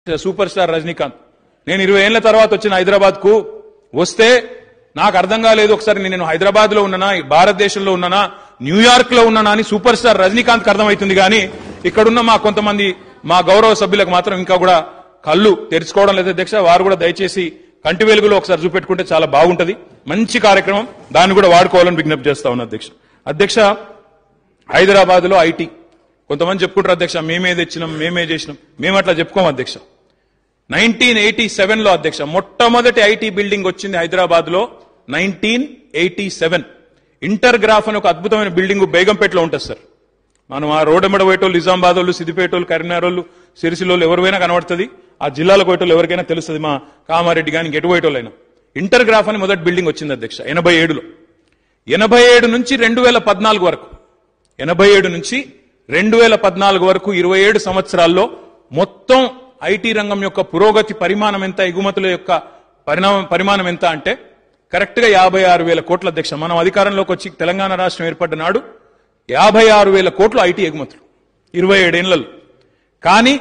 super star Rajinikanth నేను 20 ఏళ్ల తర్వాత వచ్చిన హైదరాబాద్ కు వస్తే నాకు అర్థం కాలేదు ఒకసారి నేను హైదరాబాద్ లో ఉన్నానా భారతదేశంలో ఉన్నానా న్యూయార్క్ లో ఉన్నానా అని సూపర్ స్టార్ రజనీకాంత్ కు అర్థమవుతుంది గానీ ఇక్కడున్న మా కొంతమంది మా గౌరవ సభ్యులకు మాత్రం ఇంకా కూడా కళ్ళు తెరుచుకోవడం లేదు అధ్యక్ష వారు కూడా దయచేసి కంటి వెలుగులో ఒకసారి చూపెట్టుకుంటే చాలా బాగుంటది మంచి కార్యక్రమం దాన్ని కూడా వాడుకోవాలని విజ్ఞప్తి చేస్తా ఉన్నా అధ్యక్ష హైదరాబాద్ లో ఐటీ కొంతమంది చెప్పుకుంటారు అధ్యక్ష మేమే తెచ్చినాం మేమే చేసినాం మేము అట్లా చెప్పుకోం అధ్యక్ష 1987 లో అధ్యక్ష మొట్టమొదటి ఐటీ బిల్డింగ్ వచ్చింది హైదరాబాద్ లో 1987 ఇంటర్గ్రాఫ్ అని ఒక అద్భుతమైన బిల్డింగ్ బేగంపేటలో ఉంటుంది సార్ మనం ఆ రోడ్డెంబడ పోయేటోళ్ళు నిజామాబాద్ వాళ్ళు సిద్దిపేటోళ్ళు కరీంనగర్ వాళ్ళు సిరిసిల్లోళ్ళు ఎవరివైనా కనబడుతుంది ఆ జిల్లాలో పోయేటోళ్ళు ఎవరికైనా తెలుస్తుంది మా కామారెడ్డి కానీ ఎటు పోయేటోళ్ళైనా ఇంటర్గ్రాఫ్ అని మొదటి బిల్డింగ్ వచ్చింది అధ్యక్ష 87లో 87 నుంచి 2014 వరకు 87 నుంచి 2014 వరకు 27 సంవత్సరాల్లో మొత్తం ఐటీ రంగం యొక్క పురోగతి పరిమాణం ఎంత ఎగుమతుల యొక్క పరిమాణం ఎంత అంటే కరెక్ట్ గా 56,000 కోట్ల అధ్యక్ష మనం అధికారంలోకి వచ్చి తెలంగాణ రాష్ట్రం ఏర్పడ్డ నాడు 56,000 కోట్లు ఐటీ ఎగుమతులు 27 ఏళ్లలో కానీ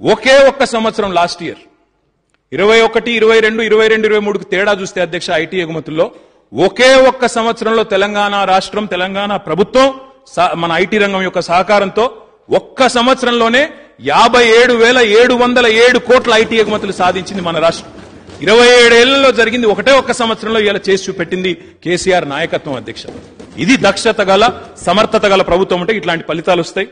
ఒకే ఒక్క సంవత్సరం లాస్ట్ ఇయర్ 21, 22, 22, 23కు తేడా చూస్తే అధ్యక్ష ఐటీ ఎగుమతుల్లో ఒకే ఒక్క సంవత్సరంలో తెలంగాణ రాష్ట్రం తెలంగాణ ప్రభుత్వం మన ఐటీ రంగం యొక్క సహకారంతో ఒక్క సంవత్సరంలోనే 57,707 కోట్ల ఐటీ ఎగుమతులు సాధించింది మన రాష్ట్రం 27 ఏళ్లలో జరిగింది ఒకటే ఒక్క సంవత్సరంలో ఇలా చేసి చూపెట్టింది కేసీఆర్ నాయకత్వం అధ్యక్ష ఇది దక్షత గల సమర్థత గల ప్రభుత్వం అంటే ఇట్లాంటి ఫలితాలు వస్తాయి